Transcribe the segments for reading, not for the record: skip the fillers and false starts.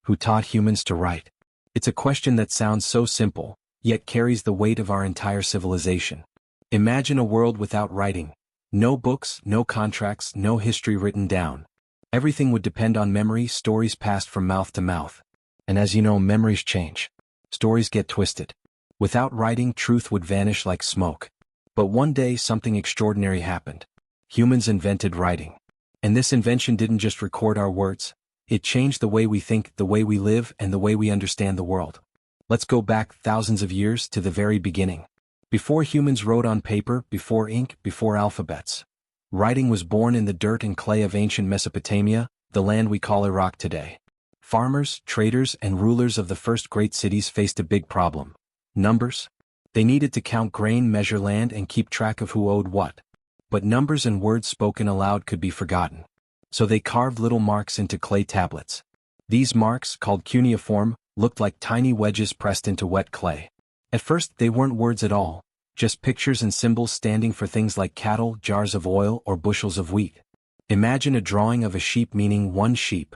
Who taught humans to write? It's a question that sounds so simple, yet carries the weight of our entire civilization. Imagine a world without writing. No books, no contracts, no history written down. Everything would depend on memory, stories passed from mouth to mouth. And as you know, memories change. Stories get twisted. Without writing, truth would vanish like smoke. But one day something extraordinary happened. Humans invented writing. And this invention didn't just record our words. It changed the way we think, the way we live, and the way we understand the world. Let's go back thousands of years to the very beginning. Before humans wrote on paper, before ink, before alphabets. Writing was born in the dirt and clay of ancient Mesopotamia, the land we call Iraq today. Farmers, traders, and rulers of the first great cities faced a big problem. Numbers? They needed to count grain, measure land, and keep track of who owed what. But numbers and words spoken aloud could be forgotten. So they carved little marks into clay tablets. These marks, called cuneiform, looked like tiny wedges pressed into wet clay. At first they weren't words at all, just pictures and symbols standing for things like cattle, jars of oil, or bushels of wheat. Imagine a drawing of a sheep meaning one sheep.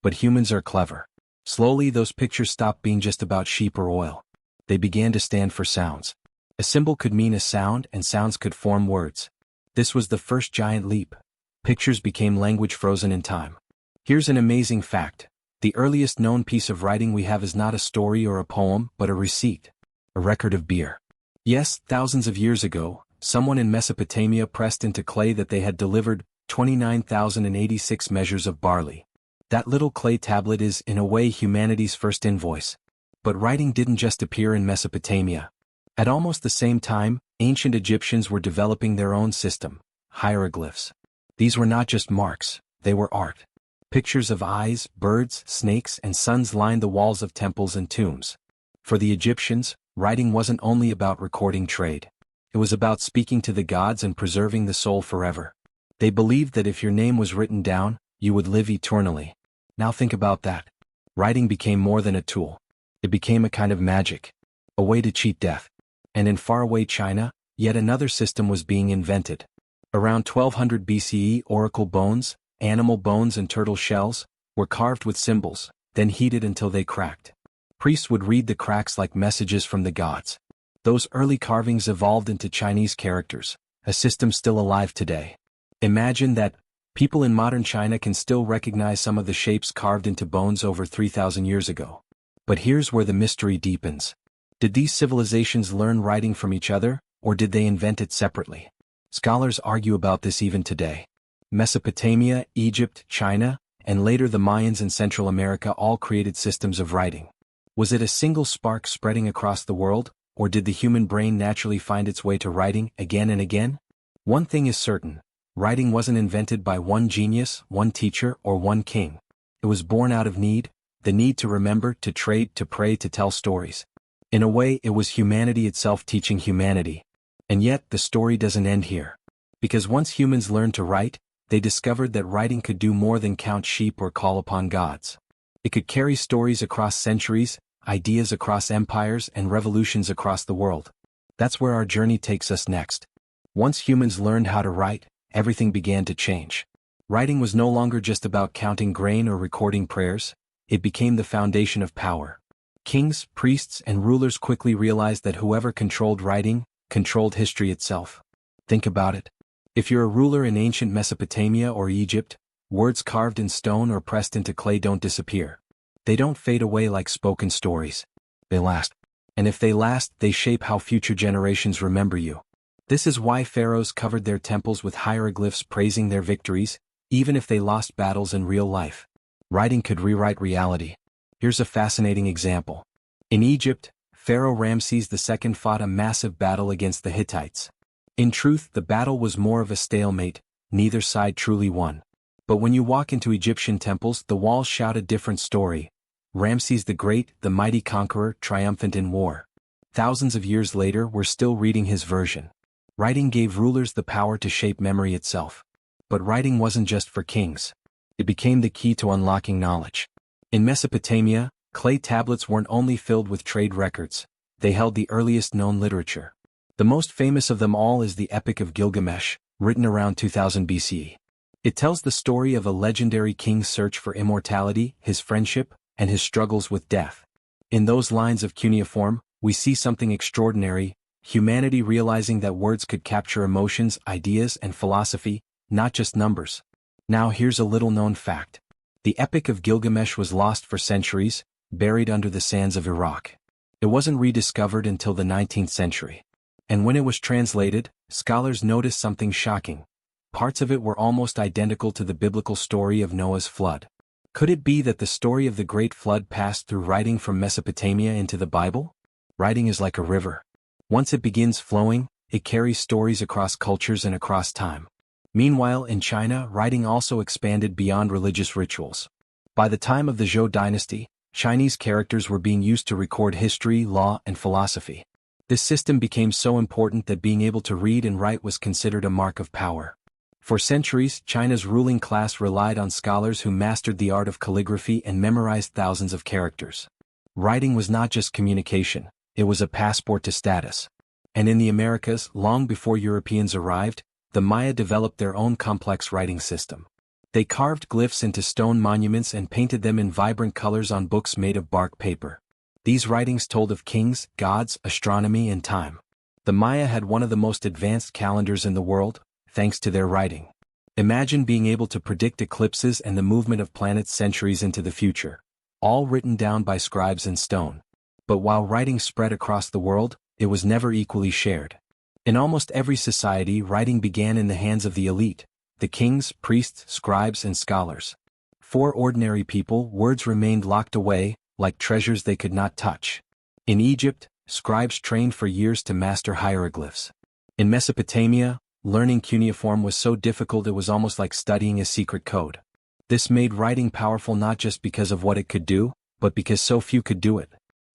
But humans are clever. Slowly those pictures stopped being just about sheep or oil. They began to stand for sounds. A symbol could mean a sound, and sounds could form words. This was the first giant leap. Pictures became language frozen in time. Here's an amazing fact. The earliest known piece of writing we have is not a story or a poem, but a receipt. A record of beer. Yes, thousands of years ago, someone in Mesopotamia pressed into clay that they had delivered 29,086 measures of barley. That little clay tablet is, in a way, humanity's first invoice. But writing didn't just appear in Mesopotamia. At almost the same time, ancient Egyptians were developing their own system, hieroglyphs. These were not just marks, they were art. Pictures of eyes, birds, snakes, and suns lined the walls of temples and tombs. For the Egyptians, writing wasn't only about recording trade. It was about speaking to the gods and preserving the soul forever. They believed that if your name was written down, you would live eternally. Now think about that. Writing became more than a tool. It became a kind of magic. A way to cheat death. And in faraway China, yet another system was being invented. Around 1200 BCE, oracle bones, animal bones and turtle shells, were carved with symbols, then heated until they cracked. Priests would read the cracks like messages from the gods. Those early carvings evolved into Chinese characters, a system still alive today. Imagine that. People in modern China can still recognize some of the shapes carved into bones over 3,000 years ago. But here's where the mystery deepens. Did these civilizations learn writing from each other, or did they invent it separately? Scholars argue about this even today. Mesopotamia, Egypt, China, and later the Mayans in Central America all created systems of writing. Was it a single spark spreading across the world, or did the human brain naturally find its way to writing again and again? One thing is certain. Writing wasn't invented by one genius, one teacher, or one king. It was born out of need, the need to remember, to trade, to pray, to tell stories. In a way, it was humanity itself teaching humanity. And yet, the story doesn't end here. Because once humans learned to write, they discovered that writing could do more than count sheep or call upon gods. It could carry stories across centuries, ideas across empires, and revolutions across the world. That's where our journey takes us next. Once humans learned how to write, everything began to change. Writing was no longer just about counting grain or recording prayers, it became the foundation of power. Kings, priests, and rulers quickly realized that whoever controlled writing, controlled history itself. Think about it. If you're a ruler in ancient Mesopotamia or Egypt, words carved in stone or pressed into clay don't disappear. They don't fade away like spoken stories. They last. And if they last, they shape how future generations remember you. This is why pharaohs covered their temples with hieroglyphs praising their victories, even if they lost battles in real life. Writing could rewrite reality. Here's a fascinating example. In Egypt, Pharaoh Ramses II fought a massive battle against the Hittites. In truth, the battle was more of a stalemate, neither side truly won. But when you walk into Egyptian temples, the walls shout a different story. Ramses the Great, the mighty conqueror, triumphant in war. Thousands of years later, we're still reading his version. Writing gave rulers the power to shape memory itself. But writing wasn't just for kings. It became the key to unlocking knowledge. In Mesopotamia, clay tablets weren't only filled with trade records, they held the earliest known literature. The most famous of them all is the Epic of Gilgamesh, written around 2000 BCE. It tells the story of a legendary king's search for immortality, his friendship, and his struggles with death. In those lines of cuneiform, we see something extraordinary: humanity realizing that words could capture emotions, ideas, and philosophy, not just numbers. Now here's a little-known fact. The Epic of Gilgamesh was lost for centuries, buried under the sands of Iraq. It wasn't rediscovered until the 19th century. And when it was translated, scholars noticed something shocking. Parts of it were almost identical to the biblical story of Noah's flood. Could it be that the story of the Great Flood passed through writing from Mesopotamia into the Bible? Writing is like a river. Once it begins flowing, it carries stories across cultures and across time. Meanwhile, in China, writing also expanded beyond religious rituals. By the time of the Zhou dynasty, Chinese characters were being used to record history, law, and philosophy. This system became so important that being able to read and write was considered a mark of power. For centuries, China's ruling class relied on scholars who mastered the art of calligraphy and memorized thousands of characters. Writing was not just communication, it was a passport to status. And in the Americas, long before Europeans arrived, the Maya developed their own complex writing system. They carved glyphs into stone monuments and painted them in vibrant colors on books made of bark paper. These writings told of kings, gods, astronomy, and time. The Maya had one of the most advanced calendars in the world, thanks to their writing. Imagine being able to predict eclipses and the movement of planets centuries into the future, all written down by scribes in stone. But while writing spread across the world, it was never equally shared. In almost every society, writing began in the hands of the elite, the kings, priests, scribes, and scholars. For ordinary people, words remained locked away, like treasures they could not touch. In Egypt, scribes trained for years to master hieroglyphs. In Mesopotamia, learning cuneiform was so difficult it was almost like studying a secret code. This made writing powerful not just because of what it could do, but because so few could do it.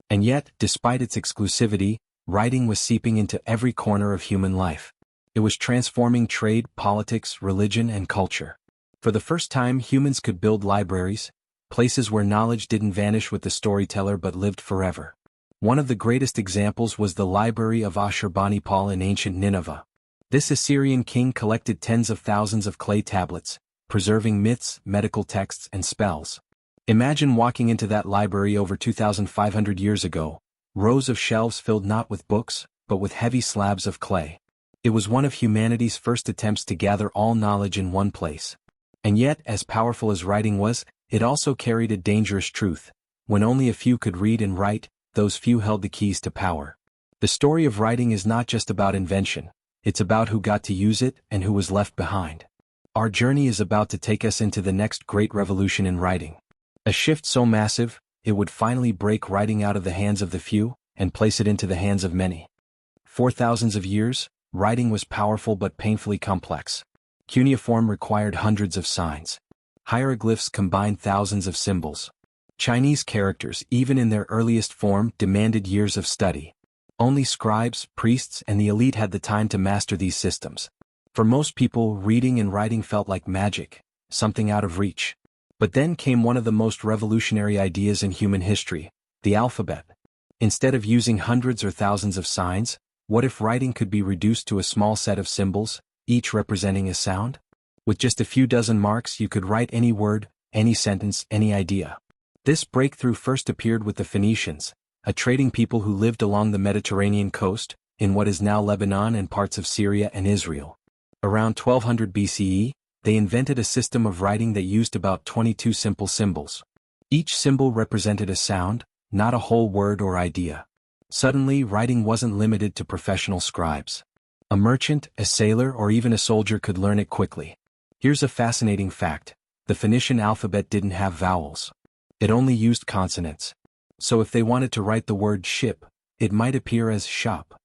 And yet, despite its exclusivity, writing was seeping into every corner of human life. It was transforming trade, politics, religion, and culture. For the first time, humans could build libraries, places where knowledge didn't vanish with the storyteller but lived forever. One of the greatest examples was the library of Ashurbanipal in ancient Nineveh. This Assyrian king collected tens of thousands of clay tablets, preserving myths, medical texts, and spells. Imagine walking into that library over 2,500 years ago, rows of shelves filled not with books, but with heavy slabs of clay. It was one of humanity's first attempts to gather all knowledge in one place. And yet, as powerful as writing was, it also carried a dangerous truth. When only a few could read and write, those few held the keys to power. The story of writing is not just about invention. It's about who got to use it and who was left behind. Our journey is about to take us into the next great revolution in writing. A shift so massive, it would finally break writing out of the hands of the few and place it into the hands of many. For thousands of years, writing was powerful but painfully complex. Cuneiform required hundreds of signs. Hieroglyphs combined thousands of symbols. Chinese characters, even in their earliest form, demanded years of study. Only scribes, priests, and the elite had the time to master these systems. For most people, reading and writing felt like magic, something out of reach. But then came one of the most revolutionary ideas in human history, the alphabet. Instead of using hundreds or thousands of signs, what if writing could be reduced to a small set of symbols, each representing a sound? With just a few dozen marks, you could write any word, any sentence, any idea. This breakthrough first appeared with the Phoenicians, a trading people who lived along the Mediterranean coast, in what is now Lebanon and parts of Syria and Israel. Around 1200 BCE, they invented a system of writing that used about 22 simple symbols. Each symbol represented a sound, not a whole word or idea. Suddenly, writing wasn't limited to professional scribes. A merchant, a sailor, or even a soldier could learn it quickly. Here's a fascinating fact: the Phoenician alphabet didn't have vowels. It only used consonants. So if they wanted to write the word ship, it might appear as shop.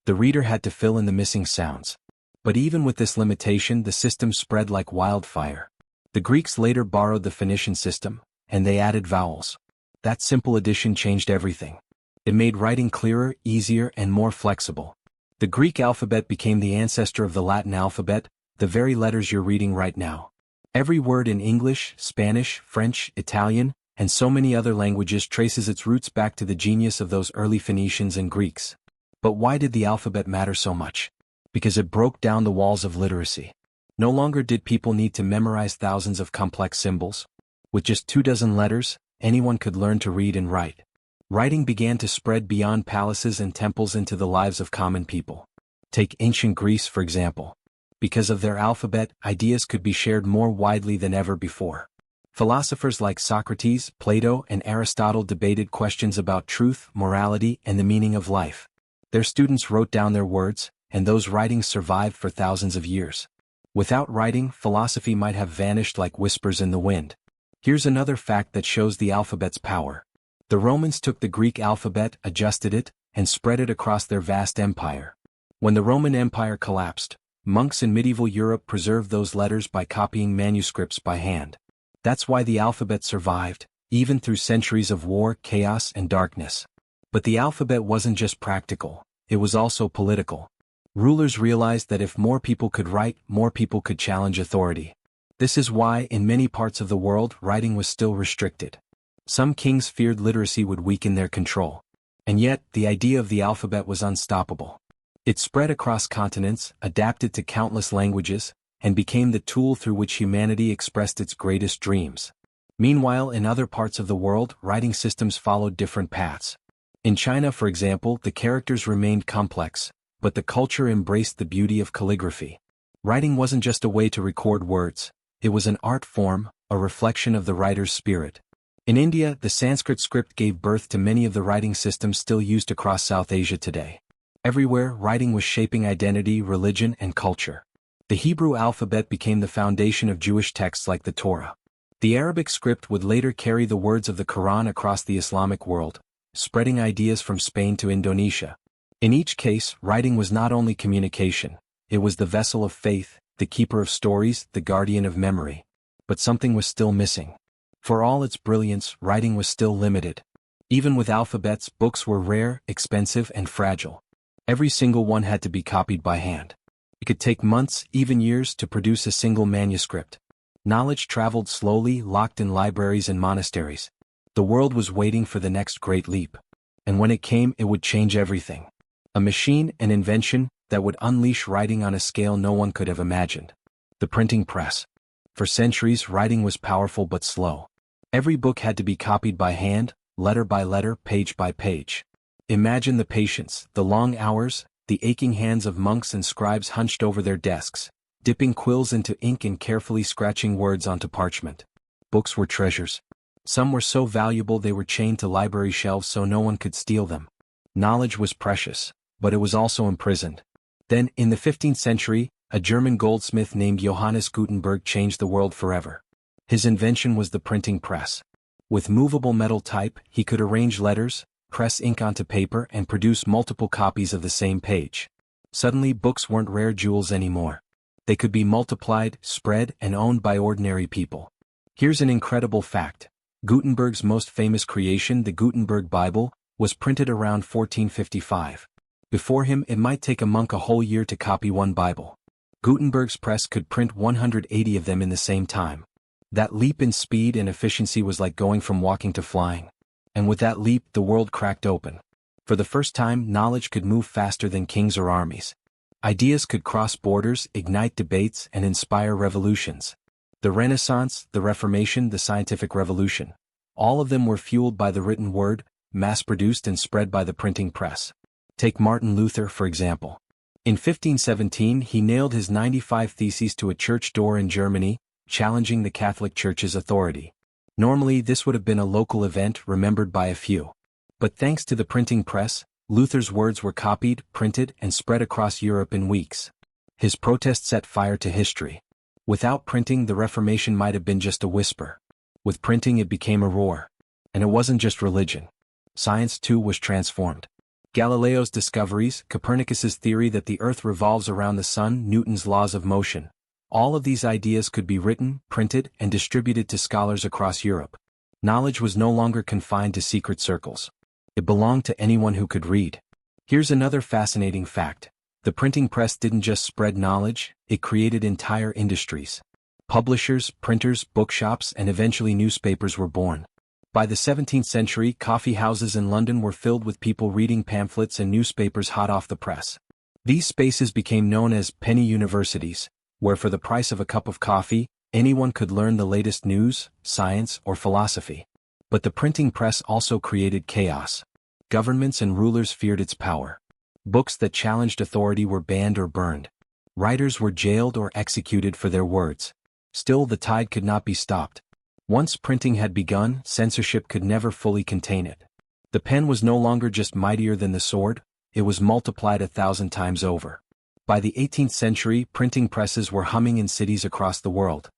The reader had to fill in the missing sounds. But even with this limitation, the system spread like wildfire. The Greeks later borrowed the Phoenician system, and they added vowels. That simple addition changed everything. It made writing clearer, easier, and more flexible. The Greek alphabet became the ancestor of the Latin alphabet, the very letters you're reading right now. Every word in English, Spanish, French, Italian, and so many other languages traces its roots back to the genius of those early Phoenicians and Greeks. But why did the alphabet matter so much? Because it broke down the walls of literacy. No longer did people need to memorize thousands of complex symbols. With just 24 letters, anyone could learn to read and write. Writing began to spread beyond palaces and temples into the lives of common people. Take ancient Greece, for example. Because of their alphabet, ideas could be shared more widely than ever before. Philosophers like Socrates, Plato, and Aristotle debated questions about truth, morality, and the meaning of life. Their students wrote down their words, and those writings survived for thousands of years. Without writing, philosophy might have vanished like whispers in the wind. Here's another fact that shows the alphabet's power. The Romans took the Greek alphabet, adjusted it, and spread it across their vast empire. When the Roman Empire collapsed, monks in medieval Europe preserved those letters by copying manuscripts by hand. That's why the alphabet survived, even through centuries of war, chaos, and darkness. But the alphabet wasn't just practical, it was also political. Rulers realized that if more people could write, more people could challenge authority. This is why, in many parts of the world, writing was still restricted. Some kings feared literacy would weaken their control. And yet, the idea of the alphabet was unstoppable. It spread across continents, adapted to countless languages, and became the tool through which humanity expressed its greatest dreams. Meanwhile, in other parts of the world, writing systems followed different paths. In China, for example, the characters remained complex, but the culture embraced the beauty of calligraphy. Writing wasn't just a way to record words, it was an art form, a reflection of the writer's spirit. In India, the Sanskrit script gave birth to many of the writing systems still used across South Asia today. Everywhere, writing was shaping identity, religion, and culture. The Hebrew alphabet became the foundation of Jewish texts like the Torah. The Arabic script would later carry the words of the Quran across the Islamic world, spreading ideas from Spain to Indonesia. In each case, writing was not only communication, it was the vessel of faith, the keeper of stories, the guardian of memory. But something was still missing. For all its brilliance, writing was still limited. Even with alphabets, books were rare, expensive, and fragile. Every single one had to be copied by hand. It could take months, even years, to produce a single manuscript. Knowledge traveled slowly, locked in libraries and monasteries. The world was waiting for the next great leap. And when it came, it would change everything. A machine, an invention, that would unleash writing on a scale no one could have imagined. The printing press. For centuries, writing was powerful but slow. Every book had to be copied by hand, letter by letter, page by page. Imagine the patience, the long hours, the aching hands of monks and scribes hunched over their desks, dipping quills into ink and carefully scratching words onto parchment. Books were treasures. Some were so valuable they were chained to library shelves so no one could steal them. Knowledge was precious, but it was also imprisoned. Then, in the 15th century, a German goldsmith named Johannes Gutenberg changed the world forever. His invention was the printing press. With movable metal type, he could arrange letters, press ink onto paper, and produce multiple copies of the same page. Suddenly, books weren't rare jewels anymore. They could be multiplied, spread, and owned by ordinary people. Here's an incredible fact. Gutenberg's most famous creation, the Gutenberg Bible, was printed around 1455. Before him, it might take a monk a whole year to copy one Bible. Gutenberg's press could print 180 of them in the same time. That leap in speed and efficiency was like going from walking to flying. And with that leap, the world cracked open. For the first time, knowledge could move faster than kings or armies. Ideas could cross borders, ignite debates, and inspire revolutions. The Renaissance, the Reformation, the Scientific Revolution. All of them were fueled by the written word, mass-produced and spread by the printing press. Take Martin Luther, for example. In 1517, he nailed his 95 Theses to a church door in Germany, challenging the Catholic Church's authority. Normally, this would have been a local event remembered by a few. But thanks to the printing press, Luther's words were copied, printed, and spread across Europe in weeks. His protest set fire to history. Without printing, the Reformation might have been just a whisper. With printing, it became a roar. And it wasn't just religion. Science, too, was transformed. Galileo's discoveries, Copernicus's theory that the Earth revolves around the Sun, Newton's laws of motion. All of these ideas could be written, printed, and distributed to scholars across Europe. Knowledge was no longer confined to secret circles. It belonged to anyone who could read. Here's another fascinating fact. The printing press didn't just spread knowledge, it created entire industries. Publishers, printers, bookshops, and eventually newspapers were born. By the 17th century, coffee houses in London were filled with people reading pamphlets and newspapers hot off the press. These spaces became known as penny universities, where for the price of a cup of coffee, anyone could learn the latest news, science, or philosophy. But the printing press also created chaos. Governments and rulers feared its power. Books that challenged authority were banned or burned. Writers were jailed or executed for their words. Still, the tide could not be stopped. Once printing had begun, censorship could never fully contain it. The pen was no longer just mightier than the sword, it was multiplied 1,000 times over. By the 18th century, printing presses were humming in cities across the world.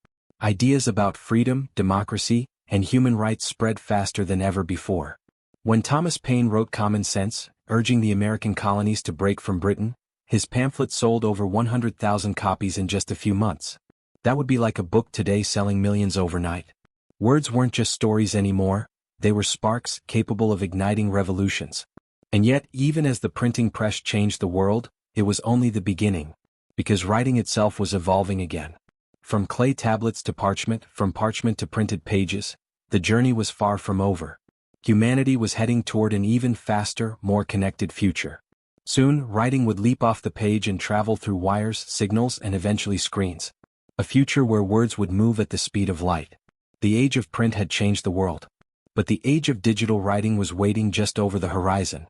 Ideas about freedom, democracy, and human rights spread faster than ever before. When Thomas Paine wrote Common Sense, urging the American colonies to break from Britain, his pamphlet sold over 100,000 copies in just a few months. That would be like a book today selling millions overnight. Words weren't just stories anymore, they were sparks capable of igniting revolutions. And yet, even as the printing press changed the world, it was only the beginning. Because writing itself was evolving again. From clay tablets to parchment, from parchment to printed pages, the journey was far from over. Humanity was heading toward an even faster, more connected future. Soon, writing would leap off the page and travel through wires, signals, and eventually screens. A future where words would move at the speed of light. The age of print had changed the world. But the age of digital writing was waiting just over the horizon.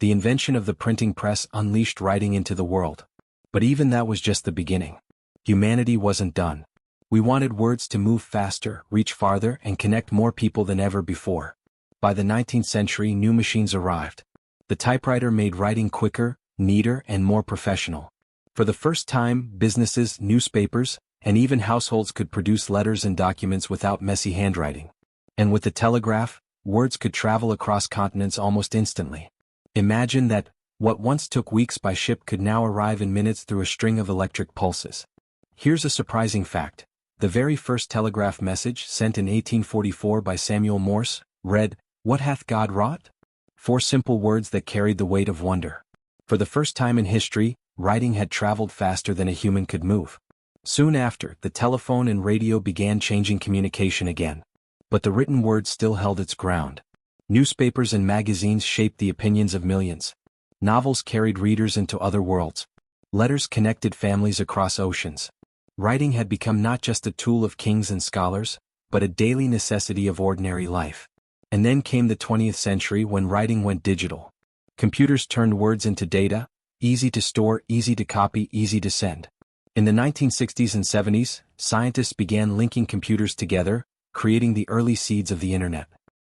The invention of the printing press unleashed writing into the world. But even that was just the beginning. Humanity wasn't done. We wanted words to move faster, reach farther, and connect more people than ever before. By the 19th century, new machines arrived. The typewriter made writing quicker, neater, and more professional. For the first time, businesses, newspapers, and even households could produce letters and documents without messy handwriting. And with the telegraph, words could travel across continents almost instantly. Imagine that what once took weeks by ship could now arrive in minutes through a string of electric pulses. Here's a surprising fact. The very first telegraph message, sent in 1844 by Samuel Morse, read, "What hath God wrought?" 4 simple words that carried the weight of wonder. For the first time in history, writing had traveled faster than a human could move. Soon after, the telephone and radio began changing communication again. But the written word still held its ground. Newspapers and magazines shaped the opinions of millions. Novels carried readers into other worlds. Letters connected families across oceans. Writing had become not just a tool of kings and scholars, but a daily necessity of ordinary life. And then came the 20th century when writing went digital. Computers turned words into data, easy to store, easy to copy, easy to send. In the 1960s and 70s, scientists began linking computers together, creating the early seeds of the internet.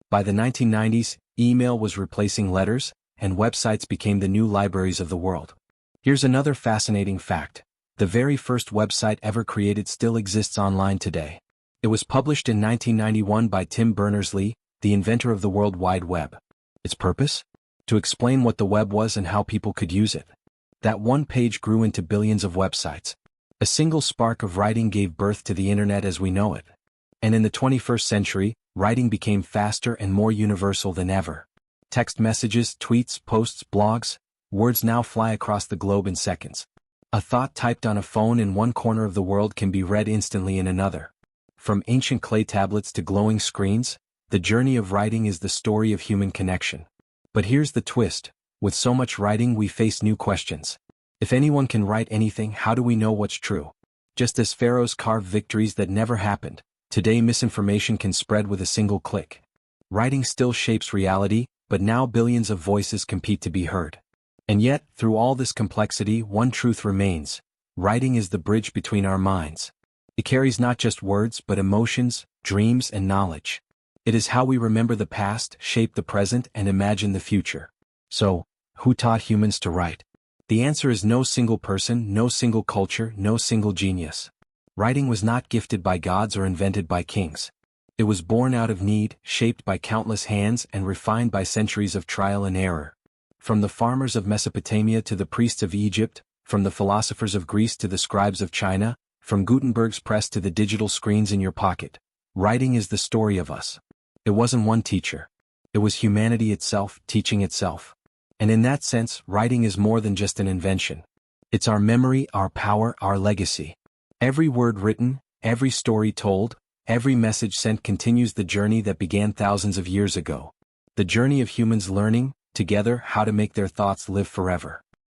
By the 1990s, email was replacing letters, and websites became the new libraries of the world. Here's another fascinating fact. The very first website ever created still exists online today. It was published in 1991 by Tim Berners-Lee, the inventor of the World Wide Web. Its purpose? To explain what the web was and how people could use it. That one page grew into billions of websites. A single spark of writing gave birth to the internet as we know it. And in the 21st century, writing became faster and more universal than ever. Text messages, tweets, posts, blogs, words now fly across the globe in seconds. A thought typed on a phone in one corner of the world can be read instantly in another. From ancient clay tablets to glowing screens, the journey of writing is the story of human connection. But here's the twist. With so much writing, we face new questions. If anyone can write anything, how do we know what's true? Just as pharaohs carved victories that never happened, today misinformation can spread with a single click. Writing still shapes reality, but now billions of voices compete to be heard. And yet, through all this complexity, one truth remains. Writing is the bridge between our minds. It carries not just words, but emotions, dreams, and knowledge. It is how we remember the past, shape the present, and imagine the future. So, who taught humans to write? The answer is no single person, no single culture, no single genius. Writing was not gifted by gods or invented by kings. It was born out of need, shaped by countless hands, and refined by centuries of trial and error. From the farmers of Mesopotamia to the priests of Egypt, from the philosophers of Greece to the scribes of China, from Gutenberg's press to the digital screens in your pocket, writing is the story of us. It wasn't one teacher. It was humanity itself, teaching itself. And in that sense, writing is more than just an invention. It's our memory, our power, our legacy. Every word written, every story told, every message sent continues the journey that began thousands of years ago. The journey of humans learning, together, how to make their thoughts live forever.